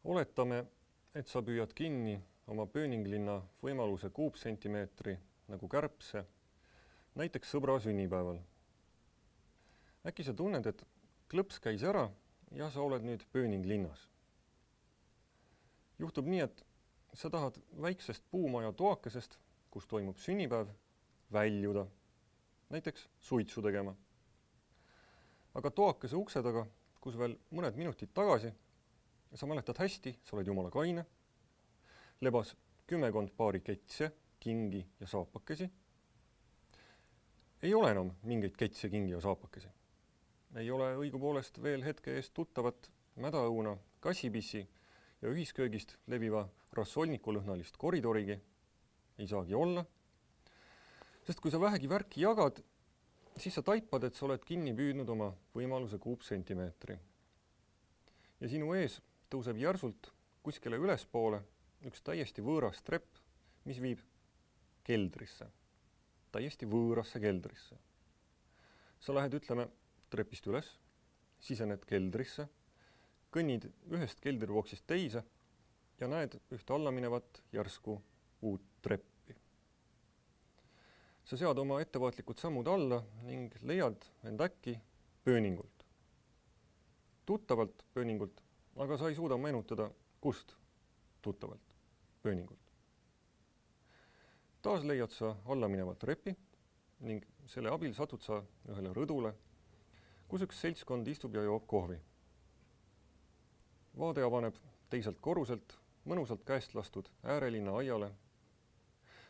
Oletame, et sa püüad kinni oma pööninglinna võimaluse kuupsentimeetri nagu kärbse, näiteks sõbra sünnipäeval. Äkki sa tunned, et klõps käis ära ja sa oled nüüd pööninglinnas. Juhtub nii, et sa tahad väiksest puumaja toakesest, kus toimub sünnipäev, väljuda, näiteks suitsu tegema. Aga toakese ukse taga, kus veel mõned minutid tagasi, sa mäletad hästi, sa oled jumala kaine, lebas 10 paari ketse, kingi ja saapakesi. Ei ole enam mingeid ketse, kingi ja saapakesi. Ei ole õigupoolest veel hetke eest tuttavat mädaõuna, kassipissi ja ühisköögist leviva rassolnikulõhnalist koridorigi. Ei saagi olla. Sest kui sa vähegi värki jagad, siis sa taipad, et sa oled kinni püüdnud oma võimaluse kuupsentimeetri. Ja sinu ees tõuseb järsult kuskile ülespoole üks täiesti võõras trepp, mis viib keldrisse. Täiesti võõrasse keldrisse. Sa lähed, ütleme, trepist üles, sisened keldrisse, kõnnid ühest keldrivoksist teise ja näed ühte allaminevat järsku uut treppi. Sa sead oma ettevaatlikud sammud alla ning leiad end äkki pööningult. Tuttavalt pööningult, aga sa ei suuda meenutada, kust tuttavalt pööningult. Taas leiad sa allaminevalt trepi ning selle abil satud sa ühele rõdule, kus üks seltskond istub ja joob kohvi. Vaade avaneb teiselt korruselt, mõnusalt käest lastud äärelinna aiale.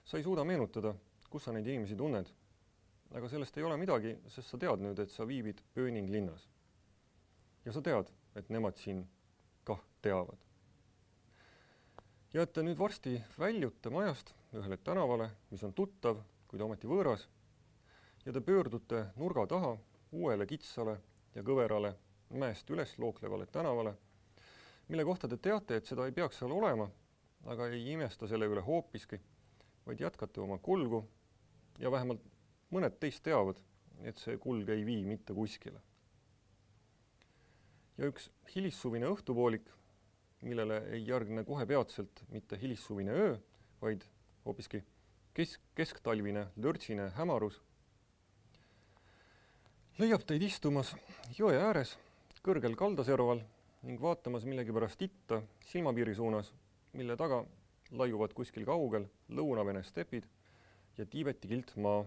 Sa ei suuda meenutada, kus sa neid inimesi tunned, aga sellest ei ole midagi, sest sa tead nüüd, et sa viibid pööninglinnas. Ja sa tead, et nemad siin kah teavad. Ja et te nüüd varsti väljute majast ühele tänavale, mis on tuttav, kuid ometi võõras, ja te pöördute nurga taha uuele kitsale ja kõverale mäest üles looklevale tänavale, mille kohta te teate, et seda ei peaks seal olema, aga ei imesta selle üle hoopiski, vaid jätkate oma kulgu ja vähemalt mõned teist teavad, et see kulg ei vii mitte kuskile. Ja üks hilissuvine õhtupoolik, millele ei järgne kohe peatselt mitte hilissuvine öö, vaid hoopiski kesktalvine lörtsine hämarus, leiab teid istumas jõe ääres, kõrgel kaldaserval ning vaatamas millegipärast itta silmapiiri suunas, mille taga laiuvad kuskil kaugel Lõuna-Vene stepid ja Tiibeti kiltmaa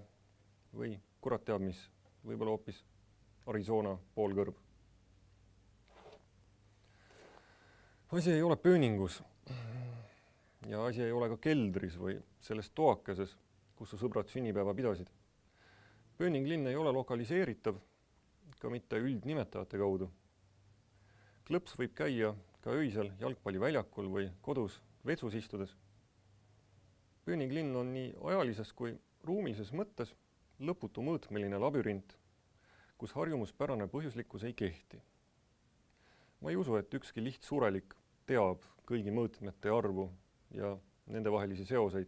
või kurat teab mis, võib-olla hoopis Arizona poolkõrb. Asi ei ole pööningus ja asi ei ole ka keldris või selles toakeses, kus su sõbrad sünnipäeva pidasid. Pööninglinn ei ole lokaliseeritav ka mitte üldnimetajate kaudu. Klõps võib käia ka öisel jalgpalliväljakul või kodus vetsus istudes. Pööninglinn on nii ajalises kui ruumilises mõttes lõputu mõõtmeline labürint, kus harjumuspärane põhjuslikkus ei kehti. Ma ei usu, et ükski lihtsurelik teab kõigi mõõtmete arvu ja nende vahelisi seoseid.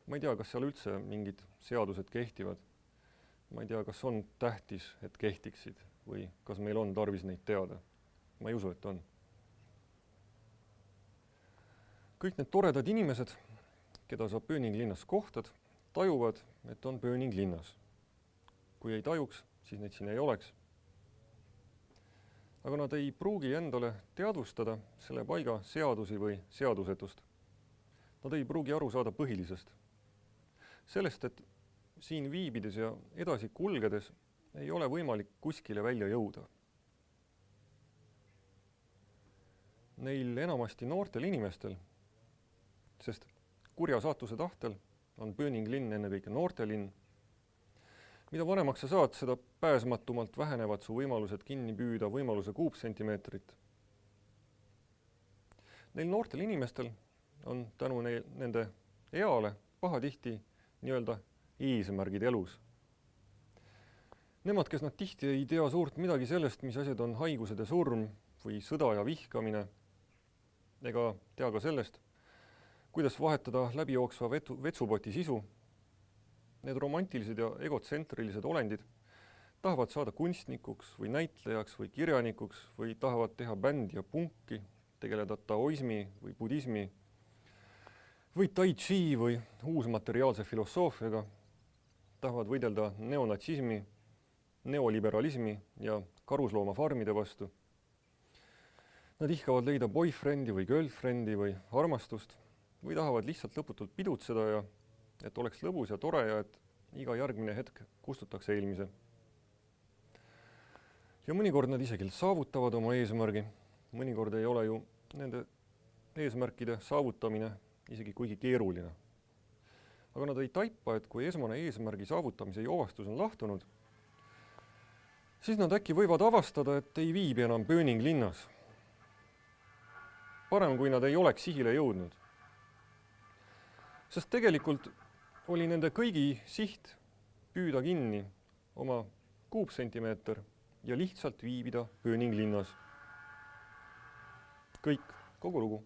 Ma ei tea, kas seal üldse mingid seadused kehtivad. Ma ei tea, kas on tähtis, et kehtiksid või kas meil on tarvis neid teada. Ma ei usu, et on. Kõik need toredad inimesed, keda sa pööninglinnas kohtad, tajuvad, et on pööninglinnas. Kui ei tajuks, siis neid siin ei oleks. Aga nad ei pruugi endale teadvustada selle paiga seadusi või seadusetust. Nad ei pruugi aru saada põhilisest. Sellest, et siin viibides ja edasi kulgedes ei ole võimalik kuskile välja jõuda. Neil enamasti noortel inimestel, sest kurja saatuse tahtel on pööninglinn ennekõike noortelinn, mida vanemaks sa saad, seda pääsmatumalt vähenevad su võimalused kinni püüda võimaluse kuupsentimeetrit. Neil noortel inimestel on tänu nende eale pahatihti nii-öelda eesmärgid elus. Nemad, kes nad tihti ei tea suurt midagi sellest, mis asjad on haigused ja surm või sõda ja vihkamine, ega tea ka sellest, kuidas vahetada läbijooksva vetsupoti sisu. Need romantilised ja egotsentrilised olendid tahavad saada kunstnikuks või näitlejaks või kirjanikuks või tahavad teha bändi ja punki tegeleda taoismi või budismi või tai chi või uusmateriaalse filosoofiaga, tahavad võidelda neonatsismi, neoliberalismi ja karusloomafarmide vastu. Nad ihkavad leida boyfriend'i või girlfriend'i või armastust või tahavad lihtsalt lõputult pidutseda ja et oleks lõbus ja tore ja et iga järgmine hetk kustutaks eelmise. Ja mõnikord nad isegi saavutavad oma eesmärgi. Mõnikord ei ole ju nende eesmärkide saavutamine isegi kuigi keeruline. Aga nad ei taipa, et kui esmane eesmärgi saavutamise joovastus on lahtunud, siis nad äkki võivad avastada, et ei viibi enam Burning linnas. Parem, kui nad ei oleks sihile jõudnud. Sest tegelikult oli nende kõigi siht püüda kinni oma kuupsentimeeter ja lihtsalt viibida Burning linnas. Kõik, kogu lugu.